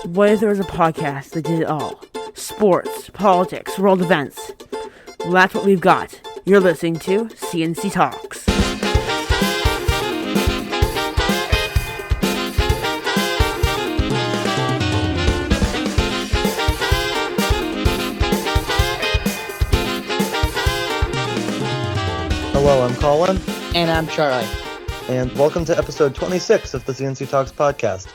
What if there was a podcast that did it all? Sports, politics, world events. Well, that's what we've got. You're listening to C&C Talks. Hello, I'm Colin. And I'm Charlie. And welcome to episode 26 of the C&C Talks podcast.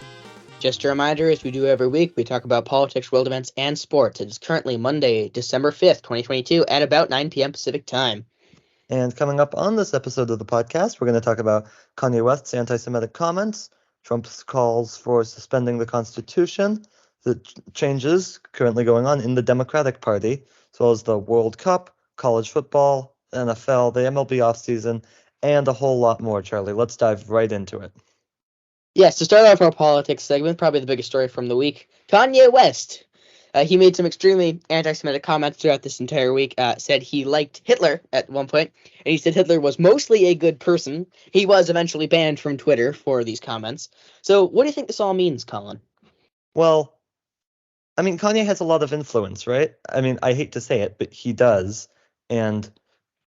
Just a reminder, as we do every week, we talk about politics, world events, and sports. It is currently Monday, December 5th, 2022, at about 9 p.m. Pacific time. And coming up on this episode of the podcast, we're going to talk about Kanye West's anti-Semitic comments, Trump's calls for suspending the Constitution, the changes currently going on in the Democratic Party, as well as the World Cup, college football, NFL, the MLB offseason, and a whole lot more, Charlie. Let's dive right into it. Yes, to start off our politics segment, probably the biggest story from the week, Kanye West. He made some extremely anti-Semitic comments throughout this entire week, said he liked Hitler at one point, and he said Hitler was mostly a good person. He was eventually banned from Twitter for these comments. So what do you think this all means, Colin? Well, I mean, Kanye has a lot of influence, right? I mean, I hate to say it, but he does. And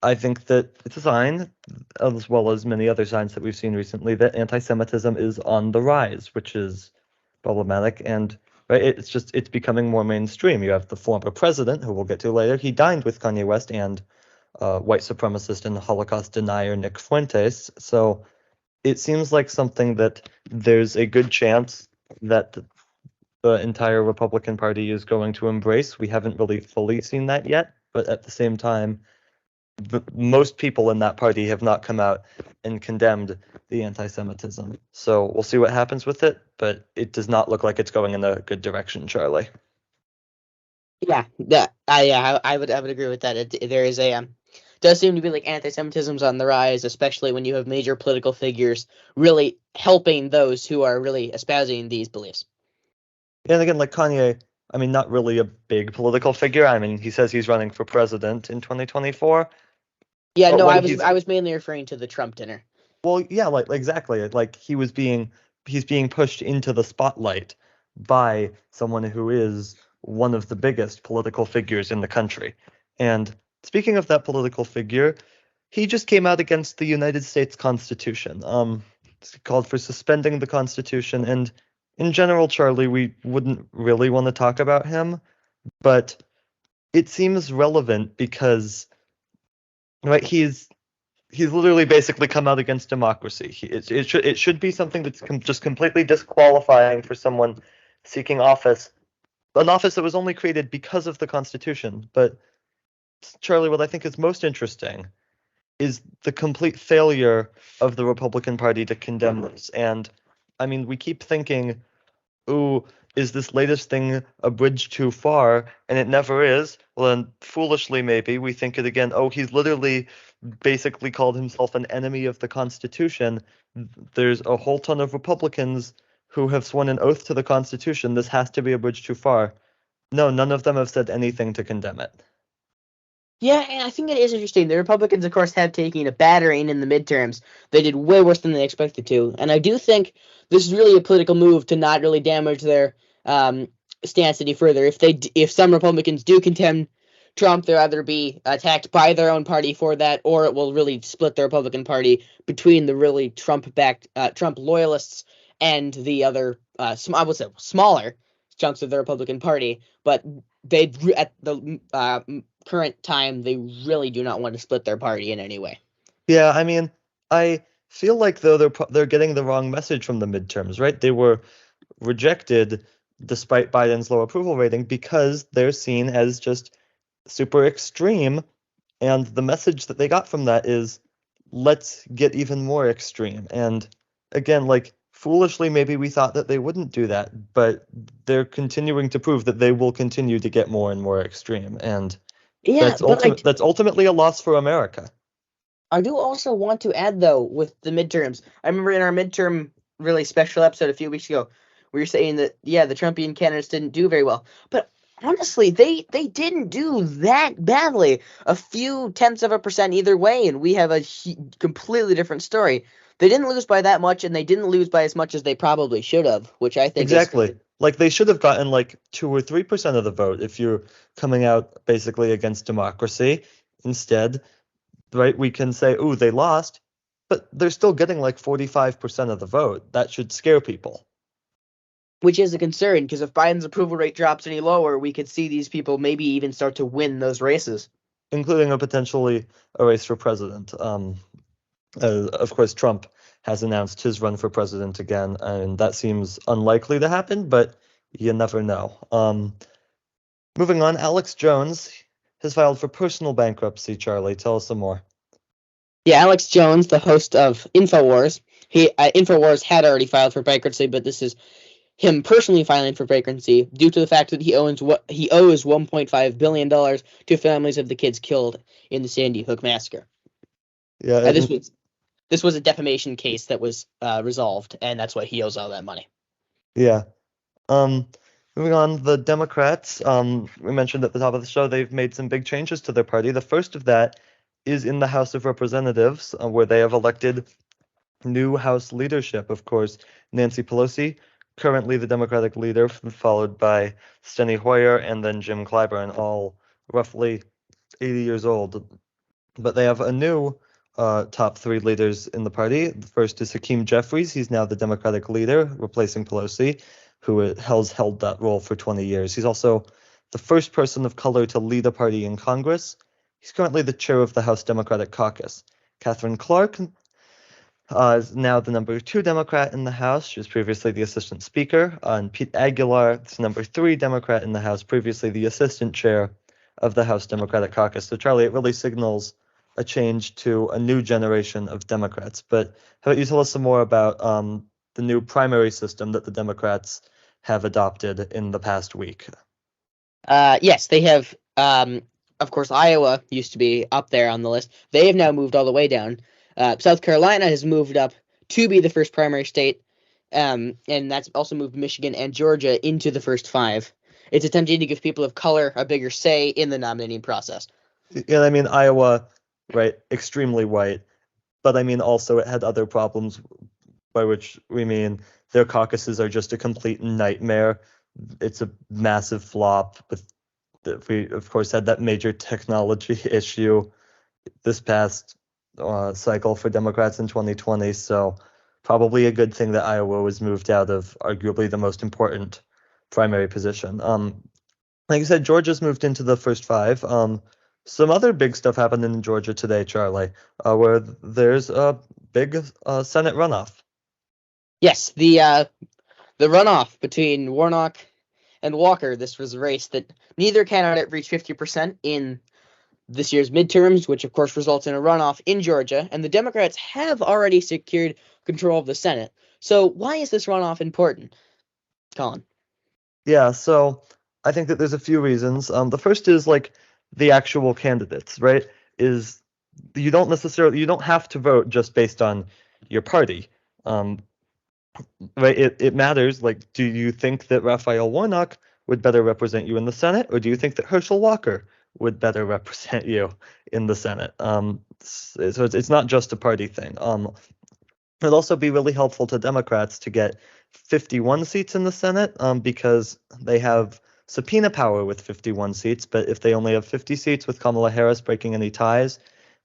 I think that it's a sign, as well as many other signs that we've seen recently, that anti-Semitism is on the rise, which is problematic. And right, it's becoming more mainstream. You have the former president, who we'll get to later. He dined with Kanye West and white supremacist and Holocaust denier Nick Fuentes. So it seems like something that there's a good chance that the entire Republican Party is going to embrace. We haven't really fully seen that yet, but at the same time, most people in that party have not come out and condemned the anti-Semitism. So we'll see what happens with it, but it does not look like it's going in a good direction, Charlie. Yeah, I would agree with that. There is does seem to be like anti-Semitism's on the rise, especially when you have major political figures really helping those who are really espousing these beliefs. And again, like Kanye, I mean, not really a big political figure. I mean, he says he's running for president in 2024. Yeah, no, I was mainly referring to the Trump dinner. Well, yeah, like exactly. Like he's being pushed into the spotlight by someone who is one of the biggest political figures in the country. And speaking of that political figure, he just came out against the United States Constitution. It's called for suspending the Constitution. And in general, Charlie, we wouldn't really want to talk about him, but it seems relevant because, right, he's literally basically come out against democracy. It should be something that's just completely disqualifying for someone seeking office, an office that was only created because of the Constitution. But Charlie, what I think is most interesting is the complete failure of the Republican Party to condemn this. And I mean, we keep thinking, ooh, is this latest thing a bridge too far? And it never is. Well, then foolishly maybe we think it again. Oh, he's literally basically called himself an enemy of the Constitution. There's a whole ton of Republicans who have sworn an oath to the Constitution. This has to be a bridge too far. No, none of them have said anything to condemn it. Yeah, and I think it is interesting. The Republicans, of course, have taken a battering in the midterms. They did way worse than they expected to. And I do think this is really a political move to not really damage their stance any further. If some Republicans do condemn Trump, they'll either be attacked by their own party for that, or it will really split the Republican Party between the really Trump-backed Trump loyalists and the other, I would say, smaller chunks of the Republican Party. But they, at the current time, they really do not want to split their party in any way. Yeah, I mean, I feel like though they're getting the wrong message from the midterms, right? They were rejected despite Biden's low approval rating because they're seen as just super extreme, and the message that they got from that is let's get even more extreme. And again, like foolishly maybe we thought that they wouldn't do that, but they're continuing to prove that they will continue to get more and more extreme. And yeah, that's ultimately a loss for America. I do also want to add, though, with the midterms, I remember in our midterm really special episode a few weeks ago, we were saying that, yeah, the Trumpian candidates didn't do very well. But honestly, they didn't do that badly. A few tenths of a percent either way, and we have a completely different story. They didn't lose by that much, and they didn't lose by as much as they probably should have, which I think exactly. Like they should have gotten like 2 or 3% of the vote if you're coming out basically against democracy. Instead, right, we can say, "Ooh, they lost," but they're still getting like 45% of the vote. That should scare people, Which is a concern, because if Biden's approval rate drops any lower, we could see these people maybe even start to win those races. including potentially a race for president. Of course, Trump has announced his run for president again, and that seems unlikely to happen, but you never know. Moving on, Alex Jones has filed for personal bankruptcy. Charlie, tell us some more. Yeah, Alex Jones, the host of InfoWars, InfoWars had already filed for bankruptcy, but this is him personally filing for bankruptcy due to the fact that he owes $1.5 billion to families of the kids killed in the Sandy Hook massacre. Yeah, This was a defamation case that was resolved, and that's why he owes all that money. yeah. Moving on, the Democrats, we mentioned at the top of the show, they've made some big changes to their party. The first of that is in the House of Representatives, where they have elected new House leadership. Of course, Nancy Pelosi, currently the Democratic leader, followed by Steny Hoyer and then Jim Clyburn, all roughly 80 years old. But they have a new top three leaders in the party. The first is Hakeem Jeffries. He's now the Democratic leader, replacing Pelosi, who has held that role for 20 years. He's also the first person of color to lead a party in Congress. He's currently the chair of the House Democratic Caucus. Catherine Clark is now the number 2 Democrat in the House. She was previously the assistant speaker. And Pete Aguilar is number 3 Democrat in the House, previously the assistant chair of the House Democratic Caucus. So, Charlie, it really signals a change to a new generation of Democrats. But how about you tell us some more about the new primary system that the Democrats have adopted in the past week? Yes, they have. Of course, Iowa used to be up there on the list. They have now moved all the way down. South Carolina has moved up to be the first primary state, and that's also moved Michigan and Georgia into the first 5. It's attempting to give people of color a bigger say in the nominating process. Yeah, I mean, Iowa, right, extremely white, but I mean, also it had other problems, by which we mean their caucuses are just a complete nightmare. It's a massive flop. We, of course, had that major technology issue this past cycle for Democrats in 2020. So probably a good thing that Iowa was moved out of arguably the most important primary position. Like I said, Georgia's moved into the first 5. Some other big stuff happened in Georgia today, Charlie, where there's a big Senate runoff. Yes, the runoff between Warnock and Walker. This was a race that neither candidate reached 50% in this year's midterms, which of course results in a runoff in Georgia, and the Democrats have already secured control of the Senate. So why is this runoff important, Colin? Yeah, so I think that there's a few reasons. The first is like the actual candidates, right? Is you don't have to vote just based on your party. Right? It matters. Like, do you think that Raphael Warnock would better represent you in the Senate, or do you think that Herschel Walker would better represent you in the Senate? So it's not just a party thing. It'd also be really helpful to Democrats to get 51 seats in the Senate, because they have subpoena power with 51 seats, but if they only have 50 seats with Kamala Harris breaking any ties,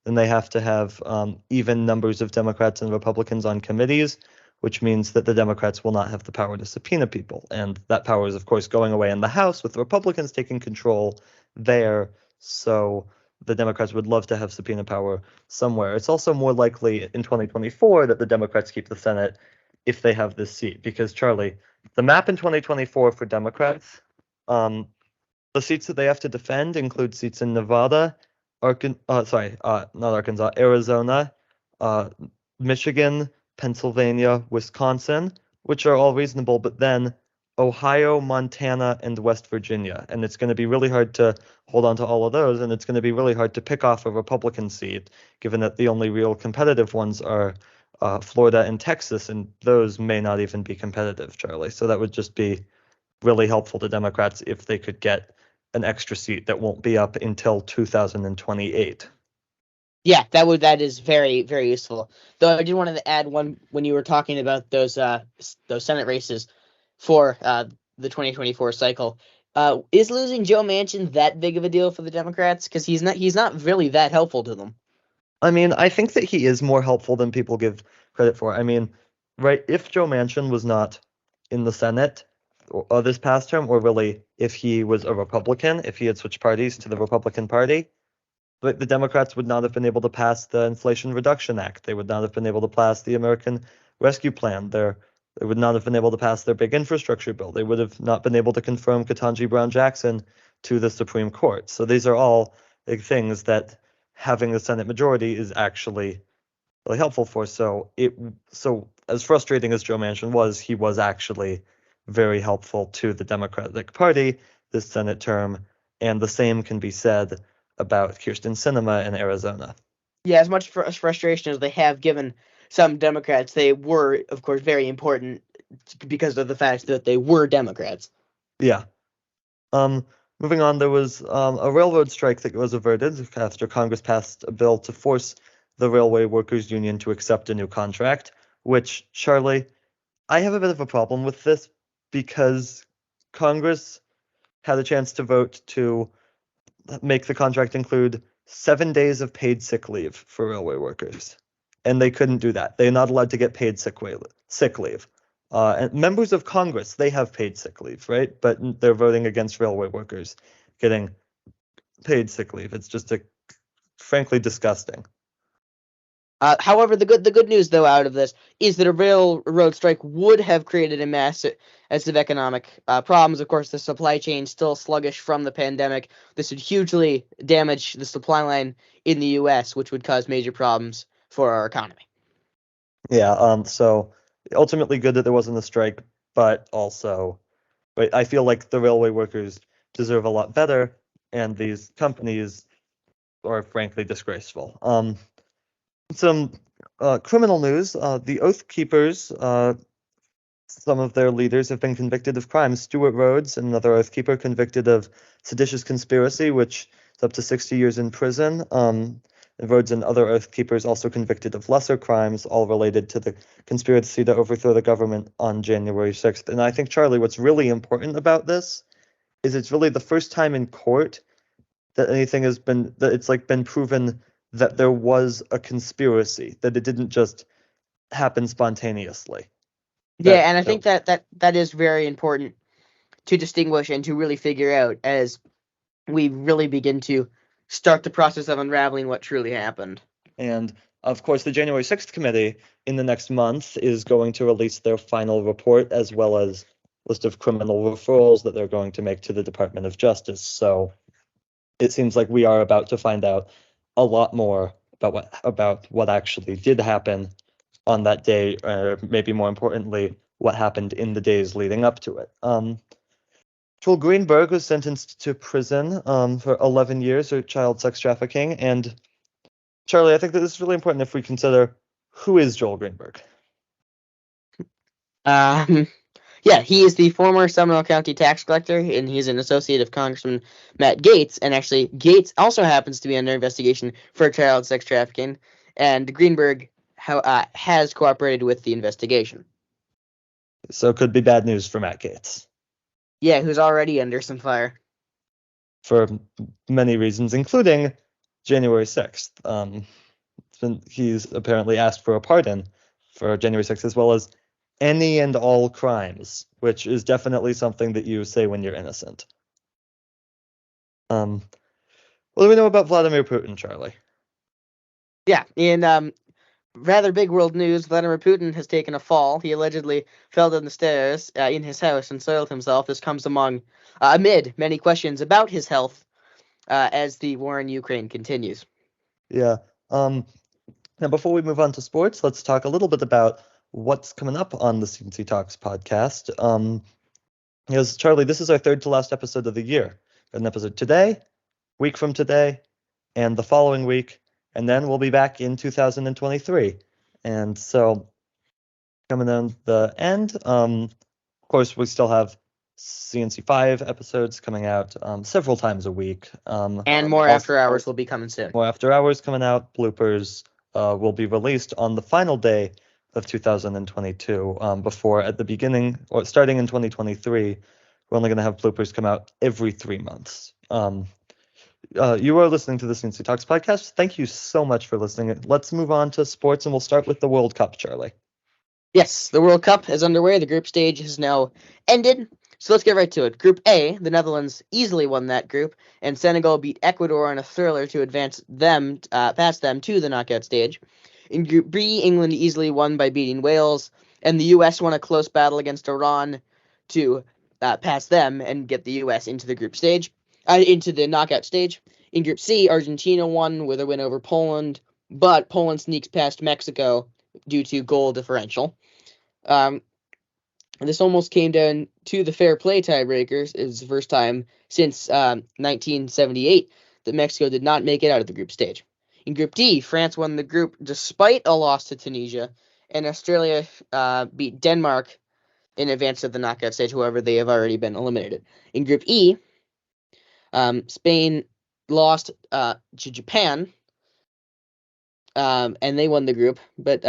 then they have to have even numbers of Democrats and Republicans on committees, which means that the Democrats will not have the power to subpoena people. And that power is, of course, going away in the House with the Republicans taking control there. So the Democrats would love to have subpoena power somewhere. It's also more likely in 2024 that the Democrats keep the Senate if they have this seat. Because, Charlie, the map in 2024 for Democrats, the seats that they have to defend include seats in Nevada, not Arkansas, Arizona, Michigan, Pennsylvania, Wisconsin, which are all reasonable, but then Ohio, Montana, and West Virginia. And it's going to be really hard to hold on to all of those, and it's going to be really hard to pick off a Republican seat, given that the only real competitive ones are Florida and Texas, and those may not even be competitive, Charlie. So that would just be really helpful to Democrats if they could get an extra seat that won't be up until 2028. Yeah, that is very, very useful. Though I did want to add one when you were talking about those Senate races for the 2024 cycle. Is losing Joe Manchin that big of a deal for the Democrats? Because he's not really that helpful to them. I mean, I think that he is more helpful than people give credit for. I mean, right, if Joe Manchin was not in the Senate this past term, or really if he was a Republican, if he had switched parties to the Republican Party, but the Democrats would not have been able to pass the Inflation Reduction Act. They would not have been able to pass the American Rescue Plan. They would not have been able to pass their big infrastructure bill. They would have not been able to confirm Ketanji Brown Jackson to the Supreme Court. So these are all big things that having the Senate majority is actually really helpful for. So as frustrating as Joe Manchin was, he was actually very helpful to the Democratic Party this Senate term, and the same can be said about Kirsten Sinema in Arizona. Yeah, as much frustration as they have given some Democrats, they were, of course, very important because of the fact that they were Democrats. Yeah. Moving on, there was a railroad strike that was averted after Congress passed a bill to force the Railway Workers Union to accept a new contract, which, Charlie, I have a bit of a problem with this because Congress had a chance to vote to make the contract include 7 days of paid sick leave for railway workers. And they couldn't do that. They're not allowed to get paid sick leave. And members of Congress, they have paid sick leave, right? But they're voting against railway workers getting paid sick leave. It's just frankly disgusting. However, the good news though out of this is that a railroad strike would have created a massive economic problems. Of course, the supply chain still sluggish from the pandemic. This would hugely damage the supply line in the U.S., which would cause major problems for our economy. Yeah. So ultimately, good that there wasn't a strike, but also, I feel like the railway workers deserve a lot better, and these companies are frankly disgraceful. Some criminal news. The Oath Keepers, some of their leaders have been convicted of crimes. Stuart Rhodes, another Oath Keeper, convicted of seditious conspiracy, which is up to 60 years in prison. Rhodes and other Oath Keepers also convicted of lesser crimes, all related to the conspiracy to overthrow the government on January 6th. And I think, Charlie, what's really important about this is it's really the first time in court that anything has been, that it's like been proven that there was a conspiracy, that it didn't just happen spontaneously. Yeah, and I think that is very important to distinguish and to really figure out as we really begin to start the process of unraveling what truly happened. And of course, the January 6th committee in the next month is going to release their final report, as well as a list of criminal referrals that they're going to make to the Department of Justice. So it seems like we are about to find out a lot more about what actually did happen on that day, or maybe more importantly, what happened in the days leading up to it. Joel Greenberg was sentenced to prison for 11 years for child sex trafficking. And Charlie, I think that this is really important if we consider who is Joel Greenberg. Yeah, he is the former Seminole County tax collector, and he's an associate of Congressman Matt Gaetz. And actually, Gaetz also happens to be under investigation for child sex trafficking, and Greenberg has cooperated with the investigation. So it could be bad news for Matt Gaetz. Yeah, who's already under some fire. For many reasons, including January 6th. He's apparently asked for a pardon for January 6th, as well as any and all crimes, which is definitely something that you say when you're innocent. What do we know about Vladimir Putin, Charlie? Yeah, in rather big world news, Vladimir Putin has taken a fall. He allegedly fell down the stairs in his house and soiled himself. This comes amid many questions about his health as the war in Ukraine continues. Yeah. Now, before we move on to sports, let's talk a little bit about what's coming up on the C&C Talks podcast. Because Charlie, this is our third to last episode of the year. An episode today, week from today, and the following week, and then we'll be back in 2023. And so, coming on the end, of course, we still have C&C 5 episodes coming out several times a week. And more after hours will be coming soon. More after hours coming out. Bloopers will be released on the final day of 2022 before at the beginning or starting in 2023 we're only going to have bloopers come out every 3 months. You are listening to the C&C Talks podcast. Thank you so much for listening. Let's move on to sports, and we'll start with the World Cup, Charlie. Yes, the World Cup is underway. The group stage has now ended. So let's get right to it. Group A, the Netherlands easily won that group, and Senegal beat Ecuador in a thriller to advance them, past them to the knockout stage. In Group B, England easily won by beating Wales, and the U.S. won a close battle against Iran to pass them and get the U.S. into the group stage, into the knockout stage. In Group C, Argentina won with a win over Poland, but Poland sneaks past Mexico due to goal differential. This almost came down to the fair play tiebreakers. It was the first time since 1978 that Mexico did not make it out of the group stage. In Group D, France won the group despite a loss to Tunisia, and Australia beat Denmark in advance of the knockout stage. However, they have already been eliminated. In Group E, Spain lost to Japan, and they won the group, but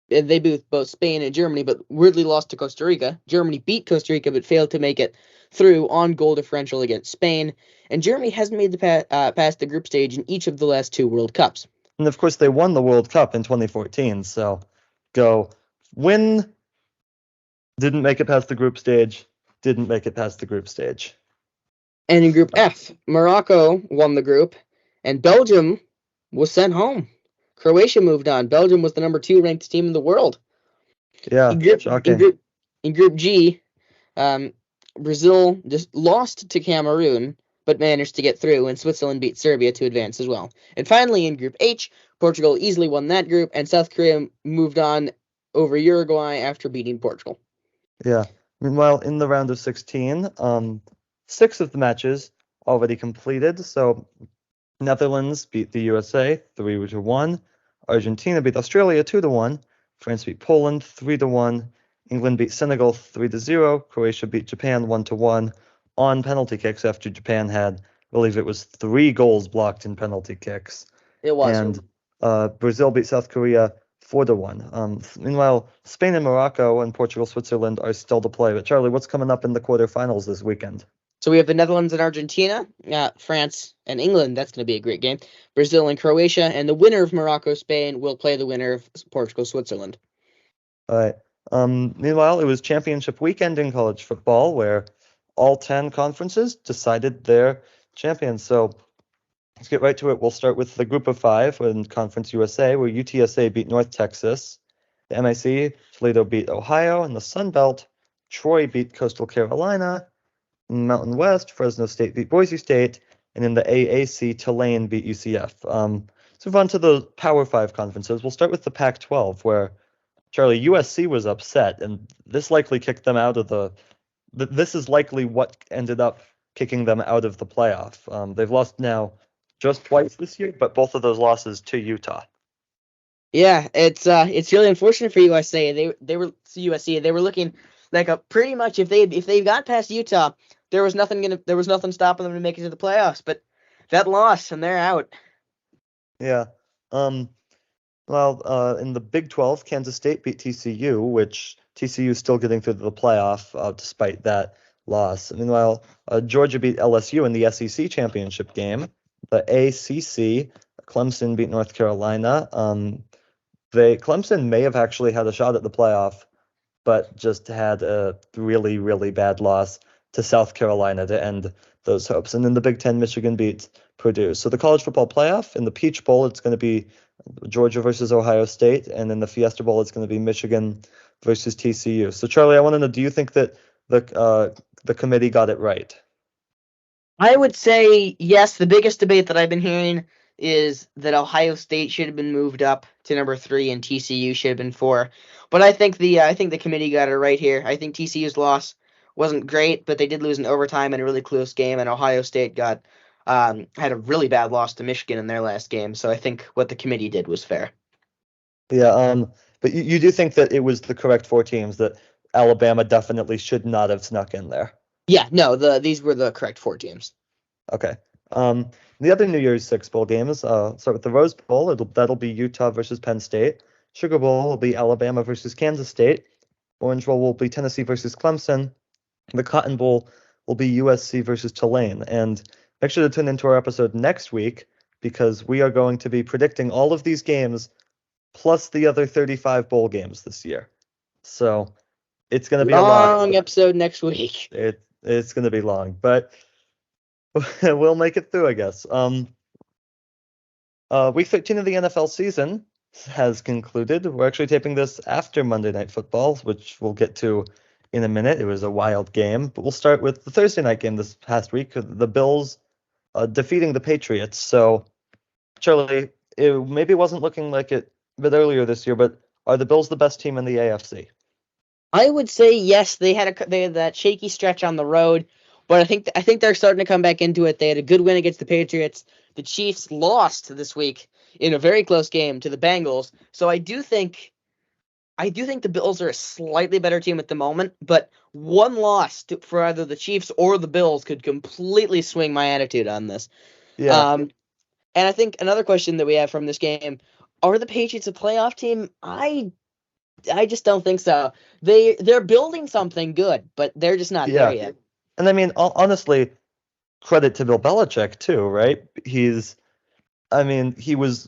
they beat both Spain and Germany, but weirdly lost to Costa Rica. Germany beat Costa Rica, but failed to make it through on goal differential against Spain. And Germany hasn't made the past the group stage in each of the last 2 World Cups. And of course, they won the World Cup in 2014. So go win. Didn't make it past the group stage. Didn't make it past the group stage. And in Group F, Morocco won the group, and Belgium was sent home. Croatia moved on. Belgium was the number 2 ranked team in the world. Yeah, shocking. In Group G, Brazil just lost to Cameroon, but managed to get through, and Switzerland beat Serbia to advance as well. And finally, in Group H, Portugal easily won that group, and South Korea moved on over Uruguay after beating Portugal. Yeah. Meanwhile, in the round of 16, 6 of the matches already completed. So Netherlands beat the USA 3-1. Argentina beat Australia 2-1. France beat Poland 3-1. England beat Senegal 3-0. Croatia beat Japan 1-1 on penalty kicks after Japan had, I believe it was 3 goals blocked in penalty kicks. It was. And Brazil beat South Korea 4-1. Meanwhile, Spain and Morocco and Portugal, Switzerland are still to play. But Charlie, what's coming up in the quarterfinals this weekend? So we have the Netherlands and Argentina, France and England. That's going to be a great game. Brazil and Croatia, and the winner of Morocco-Spain will play the winner of Portugal-Switzerland. All right. Meanwhile, it was championship weekend in college football where all 10 conferences decided their champions. So let's get right to it. We'll start with the group of 5 in Conference USA, where UTSA beat North Texas. The MIC, Toledo beat Ohio. In the Sun Belt, Troy beat Coastal Carolina. In the Mountain West, Fresno State beat Boise State. And in the AAC, Tulane beat UCF. Let's move on to the Power 5 conferences. We'll start with the Pac-12, where Charlie, USC was upset, and this likely kicked them out of this is likely what ended up kicking them out of the playoff. They've lost now just twice this year, but both of those losses to Utah. Yeah, it's really unfortunate for USC. They were USC. They were looking like a pretty much if they got past Utah, there was nothing stopping them to make it to the playoffs. But that loss and they're out. Yeah. Well, in the Big 12, Kansas State beat TCU, which TCU is still getting through the playoff despite that loss. Meanwhile, Georgia beat LSU in the SEC championship game. The ACC, Clemson beat North Carolina. Clemson may have actually had a shot at the playoff, but just had a really, really bad loss to South Carolina to end those hopes. And in the Big 10, Michigan beat Purdue. So the college football playoff, in the Peach Bowl, it's going to be Georgia versus Ohio State, and in the Fiesta Bowl, it's going to be Michigan versus TCU. So, Charlie, I want to know, do you think that the committee got it right? I would say yes. The biggest debate that I've been hearing is that Ohio State should have been moved up to number 3 and TCU should have been 4. But I think the committee got it right here. I think TCU's loss wasn't great, but they did lose in overtime in a really close game, and Ohio State had a really bad loss to Michigan in their last game. So I think what the committee did was fair. Yeah, but you do think that it was the correct 4 teams, that Alabama definitely should not have snuck in there? Yeah, no, these were the correct 4 teams. Okay. The other New Year's 6 bowl games, start with the Rose Bowl. That'll be Utah versus Penn State. Sugar Bowl will be Alabama versus Kansas State. Orange Bowl will be Tennessee versus Clemson. The Cotton Bowl will be USC versus Tulane. And make sure to tune into our episode next week because we are going to be predicting all of these games plus the other 35 bowl games this year. So it's going to be a lot. Long episode next week. It's going to be long, but we'll make it through, I guess. Week 13 of the NFL season has concluded. We're actually taping this after Monday Night Football, which we'll get to in a minute. It was a wild game, but we'll start with the Thursday night game this past week, the Bills defeating the Patriots. So, Charlie, it maybe wasn't looking like it a bit earlier this year, but are the Bills the best team in the AFC? I would say yes. They had that shaky stretch on the road, but I think they're starting to come back into it. They had a good win against the Patriots. The Chiefs lost this week in a very close game to the Bengals. So I do think the Bills are a slightly better team at the moment, but one loss for either the Chiefs or the Bills could completely swing my attitude on this. Yeah. And I think another question that we have from this game, are the Patriots a playoff team? I just don't think so. They're building something good, but they're just not there yet. And I mean, honestly, credit to Bill Belichick too, right? He was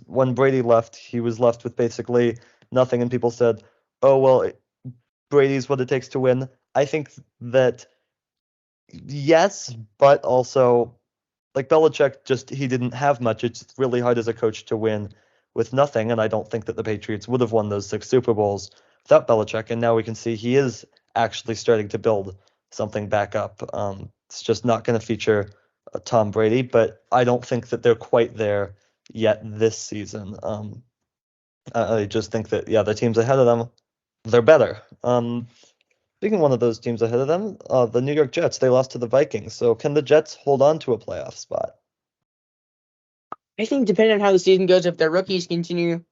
when Brady left, he was left with basically nothing, and people said, "Oh well, Brady's what it takes to win." I think that yes, but also like Belichick he didn't have much. It's really hard as a coach to win with nothing, and I don't think that the Patriots would have won those 6 Super Bowls without Belichick. And now we can see he is actually starting to build something back up. It's just not going to feature Tom Brady, but I don't think that they're quite there yet this season. I just think that the teams ahead of them, they're better. Speaking of one of those teams ahead of them, the New York Jets, they lost to the Vikings. So can the Jets hold on to a playoff spot? I think depending on how the season goes, if their rookies continue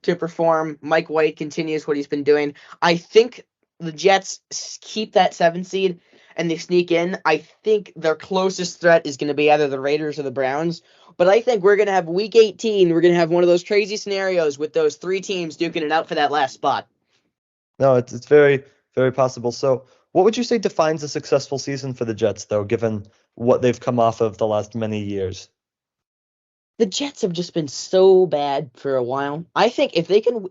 to perform, Mike White continues what he's been doing, I think the Jets keep that 7 seed and they sneak in. I think their closest threat is going to be either the Raiders or the Browns. But I think we're going to have Week 18. We're going to have one of those crazy scenarios with those 3 teams duking it out for that last spot. No, it's very, very possible. So what would you say defines a successful season for the Jets, though, given what they've come off of the last many years? The Jets have just been so bad for a while. I think if they can,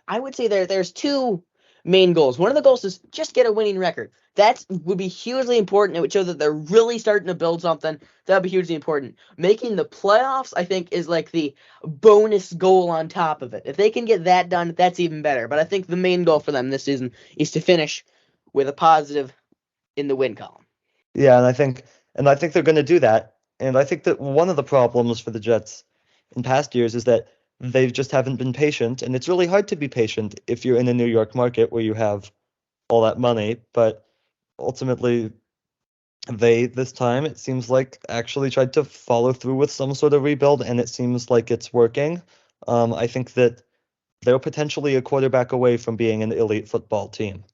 I would say there's 2 main goals. One of the goals is just get a winning record. That would be hugely important. It would show that they're really starting to build something. That would be hugely important. Making the playoffs, I think, is like the bonus goal on top of it. If they can get that done, that's even better. But I think the main goal for them this season is to finish with a positive in the win column. Yeah, and I think they're going to do that. And I think that one of the problems for the Jets in past years is that they just haven't been patient, and it's really hard to be patient if you're in a New York market where you have all that money. But ultimately, this time, it seems like actually tried to follow through with some sort of rebuild, and it seems like it's working. I think that they're potentially a quarterback away from being an elite football team.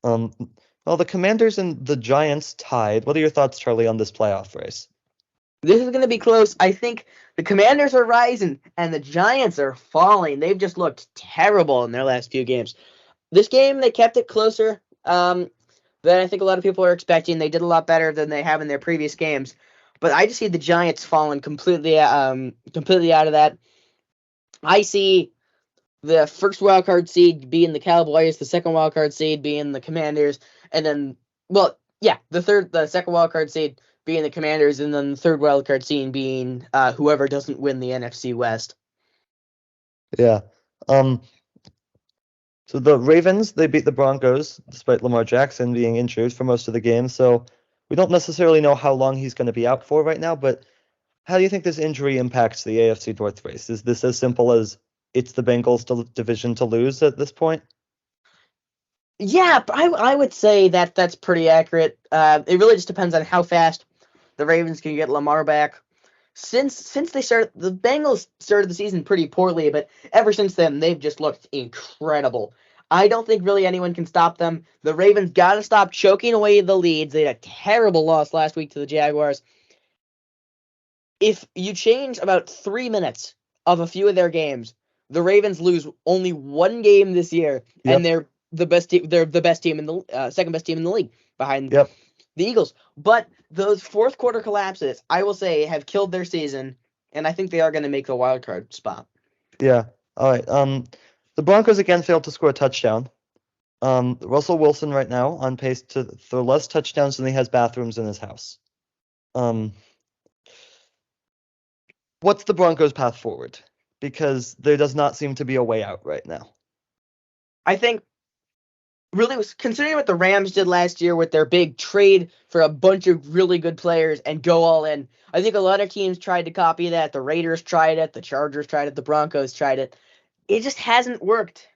Well, the Commanders and the Giants tied. What are your thoughts, Charlie, on this playoff race? This is going to be close. I think the Commanders are rising and the Giants are falling. They've just looked terrible in their last few games. This game, they kept it closer than I think a lot of people are expecting. They did a lot better than they have in their previous games. But I just see the Giants falling completely out of that. I see the first wild card seed being the Cowboys, the second wild card seed being the Commanders, and then, the second wild card seed being the Commanders, and then the third wild card seed being whoever doesn't win the NFC West. Yeah. So the Ravens, they beat the Broncos despite Lamar Jackson being injured for most of the game. So we don't necessarily know how long he's going to be out for right now, but how do you think this injury impacts the AFC North race? Is this as simple as it's the Bengals division to lose at this point? Yeah, I would say that's pretty accurate. It really just depends on how fast the Ravens can get Lamar back. Since the Bengals started the season pretty poorly, but ever since then, they've just looked incredible. I don't think really anyone can stop them. The Ravens got to stop choking away the leads. They had a terrible loss last week to the Jaguars. If you change about 3 minutes of a few of their games, the Ravens lose only 1 game this year, and they're the best team. They're the best team in the second best team in the league behind the Eagles. But those fourth quarter collapses, I will say, have killed their season, and I think they are going to make the wild card spot. Yeah. All right. The Broncos again failed to score a touchdown. Russell Wilson right now on pace to throw less touchdowns than he has bathrooms in his house. What's the Broncos' path forward? Because there does not seem to be a way out right now. I think, really, considering what the Rams did last year with their big trade for a bunch of really good players and go all in, I think a lot of teams tried to copy that. The Raiders tried it, the Chargers tried it, the Broncos tried it. It just hasn't worked.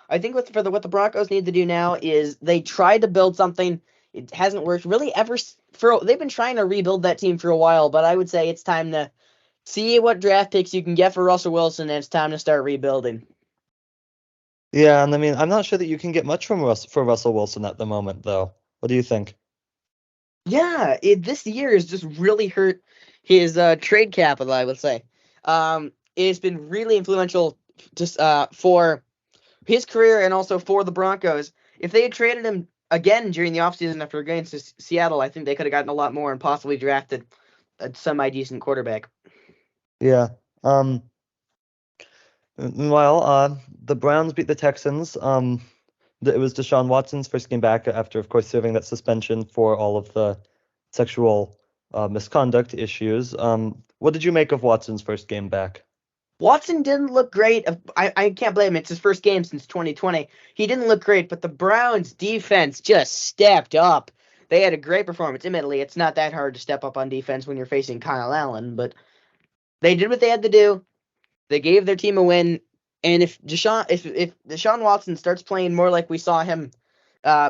I think what the Broncos need to do now is they tried to build something. It hasn't worked really ever. They've been trying to rebuild that team for a while, but I would say it's time to see what draft picks you can get for Russell Wilson, and it's time to start rebuilding. Yeah, and I mean, I'm not sure that you can get much from Russell Wilson at the moment, though. What do you think? Yeah, this year has just really hurt his trade capital, I would say. It's been really influential just for his career and also for the Broncos. If they had traded him again during the offseason after going to Seattle, I think they could have gotten a lot more and possibly drafted a semi-decent quarterback. Yeah. Well, the Browns beat the Texans. It was Deshaun Watson's first game back after, of course, serving that suspension for all of the sexual misconduct issues. What did you make of Watson's first game back? Watson didn't look great. I can't blame him. It's his first game since 2020. He didn't look great, but the Browns' defense just stepped up. They had a great performance. Admittedly, it's not that hard to step up on defense when you're facing Kyle Allen, but they did what they had to do. They gave their team a win. And if Deshaun Watson starts playing more like we saw him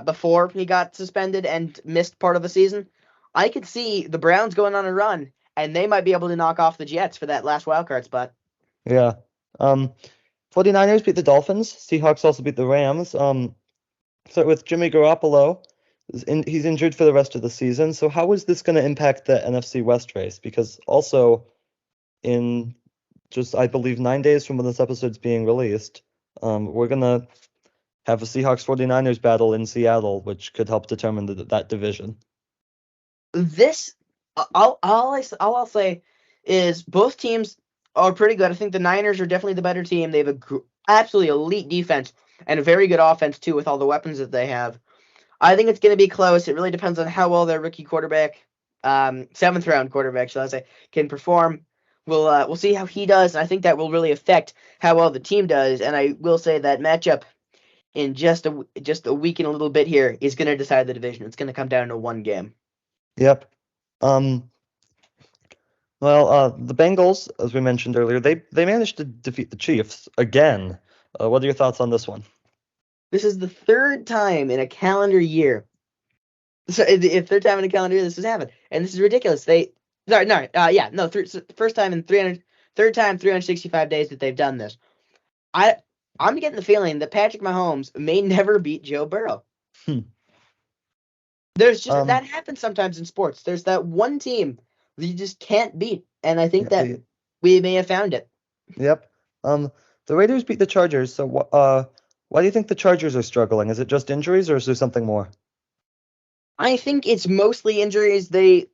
before he got suspended and missed part of the season, I could see the Browns going on a run, and they might be able to knock off the Jets for that last wildcard spot. Yeah. 49ers beat the Dolphins. Seahawks also beat the Rams. So with Jimmy Garoppolo, he's injured for the rest of the season. So how is this going to impact the NFC West race? Because also in just, I believe, 9 days from when this episode's being released, we're going to have a Seahawks 49ers battle in Seattle, which could help determine that division. All I'll say is both teams are pretty good. I think the Niners are definitely the better team. They have absolutely elite defense and a very good offense too, with all the weapons that they have. I think it's going to be close. It really depends on how well their rookie quarterback, 7th round quarterback, shall I say, can perform. We'll see how he does, and I think that will really affect how well the team does. And I will say that matchup in just a week and a little bit here is going to decide the division. It's going to come down to one game. Yep. Well, the Bengals, as we mentioned earlier, they managed to defeat the Chiefs again. What are your thoughts on this one? This is the third time in a calendar year. So, third time in a calendar year this has happened, and this is ridiculous. Third time in 365 days that they've done this. I'm getting the feeling that Patrick Mahomes may never beat Joe Burrow. There's just that happens sometimes in sports. There's that one team that you just can't beat, and I think that we may have found it. Yep. The Raiders beat the Chargers. So, why do you think the Chargers are struggling? Is it just injuries, or is there something more? I think it's mostly injuries. They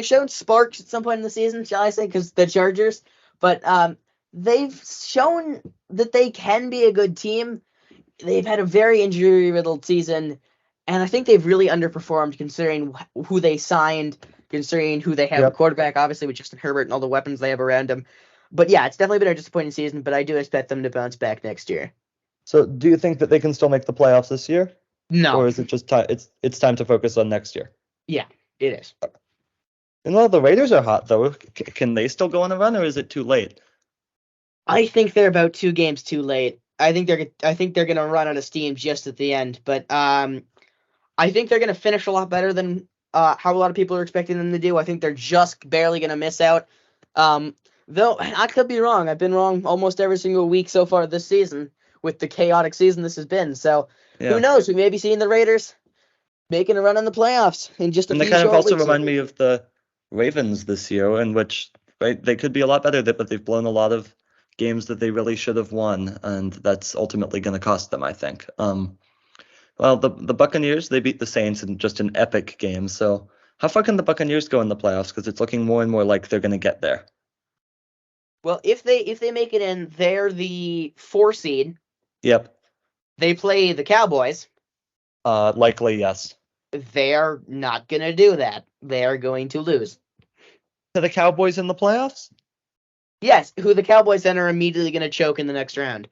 showed sparks at some point in the season, shall I say, because the Chargers, but they've shown that they can be a good team. They've had a very injury-riddled season, and I think they've really underperformed considering who they signed, considering who they have a quarterback, obviously, with Justin Herbert and all the weapons they have around him. But yeah, it's definitely been a disappointing season, but I do expect them to bounce back next year. So do you think that they can still make the playoffs this year? No. Or is it just time? It's time to focus on next year? Yeah, it is. And well, the Raiders are hot, though. Can they still go on a run, or is it too late? I think they're about 2 games too late. I think they're going to run out of steam just at the end, but I think they're going to finish a lot better than how a lot of people are expecting them to do. I think they're just barely going to miss out. Though I could be wrong. I've been wrong almost every single week so far this season with the chaotic season this has been. So who knows? We may be seeing the Raiders making a run in the playoffs in just a few short weeks. And they kind of also remind me of the Ravens this year, in which they could be a lot better, but they've blown a lot of games that they really should have won, and that's ultimately going to cost them, I think. Well, the Buccaneers, they beat the Saints in just an epic game. So how far can the Buccaneers go in the playoffs? Because it's looking more and more like they're going to get there. Well, if they make it in, they're the 4 seed. Yep. They play the Cowboys. Likely, yes. They are not going to do that. They are going to lose. To the Cowboys in the playoffs? Yes, who the Cowboys then are immediately going to choke in the next round.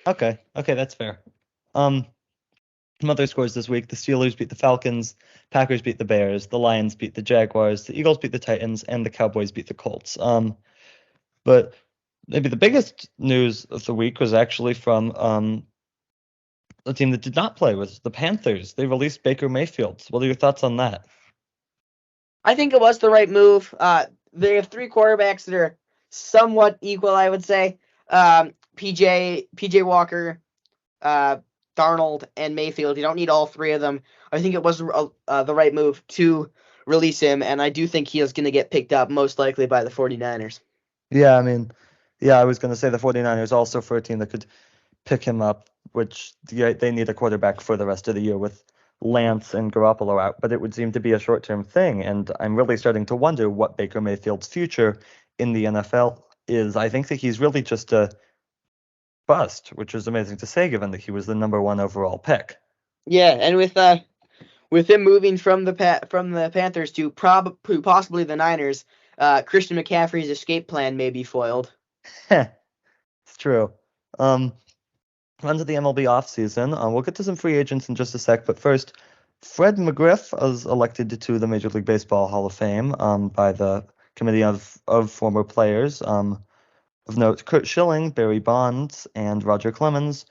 Okay, that's fair. Some other scores this week: the Steelers beat the Falcons, Packers beat the Bears, the Lions beat the Jaguars, the Eagles beat the Titans, and the Cowboys beat the Colts. But maybe the biggest news of the week was actually from a team that did not play, was the Panthers. They released Baker Mayfield. What are your thoughts on that? I think it was the right move. They have 3 quarterbacks that are somewhat equal, I would say. PJ Walker, Darnold, and Mayfield. You don't need all 3 of them. I think it was the right move to release him, and I do think he is going to get picked up most likely by the 49ers. Yeah, I was going to say the 49ers also for a team that could pick him up, which they need a quarterback for the rest of the year with Lance and Garoppolo out, but it would seem to be a short-term thing, and I'm really starting to wonder what Baker Mayfield's future in the NFL is. I think that he's really just a bust, which is amazing to say given that he was the number 1 overall pick. Yeah, and with him moving from the Panthers to possibly the Niners, Christian McCaffrey's escape plan may be foiled. It's true. On to the MLB offseason. We'll get to some free agents in just a sec, but first, Fred McGriff was elected to the Major League Baseball Hall of Fame by the Committee of Former Players. Of note, Curt Schilling, Barry Bonds, and Roger Clemens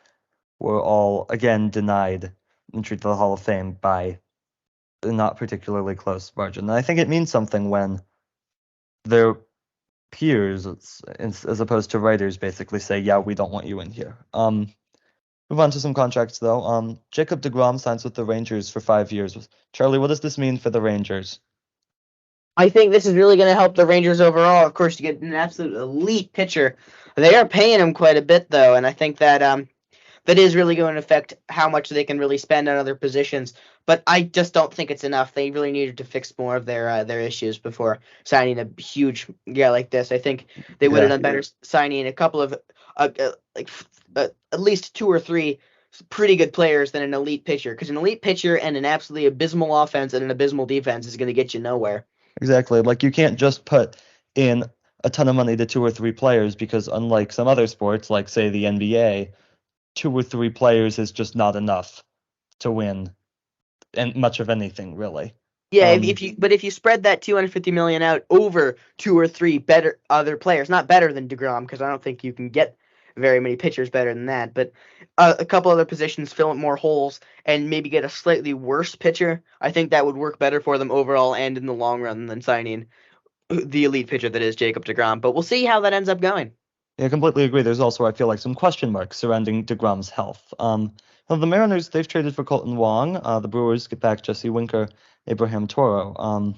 were all, again, denied entry to the Hall of Fame by a not particularly close margin. And I think it means something when their peers, as opposed to writers, basically say, yeah, we don't want you in here. Move on to some contracts, though. Jacob deGrom signs with the Rangers for 5 years. Charlie, what does this mean for the Rangers? I think this is really going to help the Rangers overall. Of course, you get an absolute elite pitcher. They are paying him quite a bit, though, and I think that that is really going to affect how much they can really spend on other positions. But I just don't think it's enough. They really needed to fix more of their issues before signing a huge guy like this. I think they would have done better signing a couple of at least 2 or 3 pretty good players than an elite pitcher. Because an elite pitcher and an absolutely abysmal offense and an abysmal defense is going to get you nowhere. Exactly. Like, you can't just put in a ton of money to 2 or 3 players, because unlike some other sports, like, say, the NBA, 2 or 3 players is just not enough to win and much of anything, really. Yeah, if you spread that $250 million out over 2 or 3 better other players, not better than deGrom, because I don't think you can get very many pitchers better than that, but a couple other positions, fill in more holes, and maybe get a slightly worse pitcher, I think that would work better for them overall and in the long run than signing the elite pitcher that is Jacob deGrom. But we'll see how that ends up going. Yeah, I completely agree. There's also, I feel like, some question marks surrounding deGrom's health. The Mariners, they've traded for Colton Wong. The Brewers get back Jesse Winker, Abraham Toro.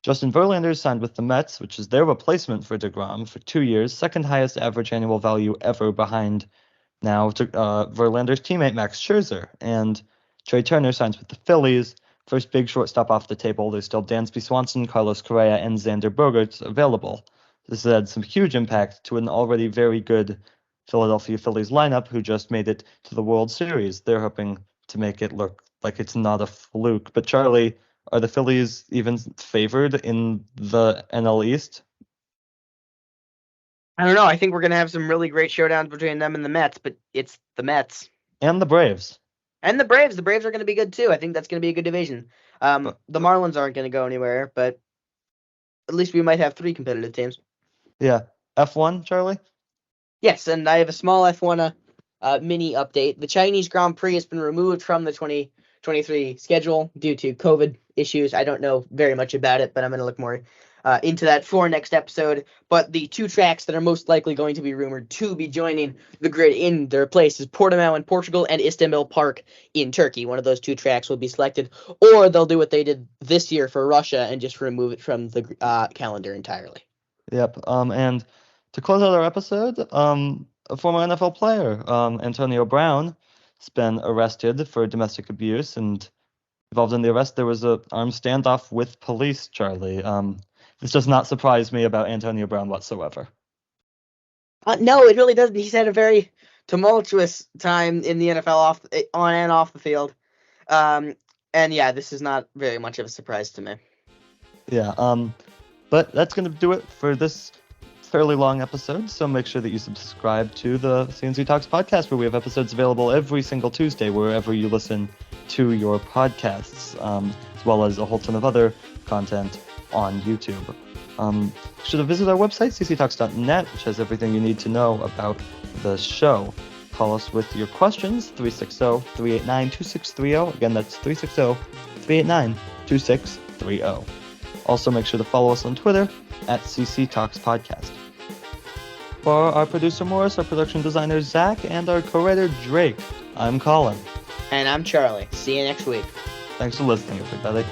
Justin Verlander signed with the Mets, which is their replacement for deGrom, for 2 years, second highest average annual value ever, behind now Verlander's teammate Max Scherzer. And Trey Turner signs with the Phillies. First big shortstop off the table. There's still Dansby Swanson, Carlos Correa, and Xander Bogaerts available. This has had some huge impact to an already very good Philadelphia Phillies lineup, who just made it to the World Series. They're hoping to make it look like it's not a fluke. But Charlie, are the Phillies even favored in the NL East? I don't know. I think we're going to have some really great showdowns between them and the Mets, but it's the Mets. And the Braves. And the Braves. The Braves are going to be good, too. I think that's going to be a good division. The Marlins aren't going to go anywhere, but at least we might have 3 competitive teams. Yeah. F1, Charlie? Yes, and I have a small F1 mini update. The Chinese Grand Prix has been removed from the 2023 schedule due to COVID issues. I don't know very much about it, but I'm going to look more into that for next episode. But the 2 tracks that are most likely going to be rumored to be joining the grid in their place is Portimao in Portugal and Istanbul Park in Turkey. One of those 2 tracks will be selected, or they'll do what they did this year for Russia and just remove it from the calendar entirely. Yep. And to close out our episode, a former NFL player, Antonio Brown, has been arrested for domestic abuse, and involved in the arrest, there was an armed standoff with police, Charlie. This does not surprise me about Antonio Brown whatsoever. No, it really doesn't. He's had a very tumultuous time in the NFL on and off the field. And yeah, this is not very much of a surprise to me. Yeah, but that's going to do it for this fairly long episode, so make sure that you subscribe to the C&C Talks podcast, where we have episodes available every single Tuesday, wherever you listen to your podcasts, as well as a whole ton of other content on YouTube. You should visit our website, cctalks.net, which has everything you need to know about the show. Call us with your questions, 360-389-2630. Again, that's 360-389-2630. Also, make sure to follow us on Twitter at CC Talks Podcast. For our producer Morris, our production designer Zach, and our co-writer Drake, I'm Colin. And I'm Charlie. See you next week. Thanks for listening, everybody.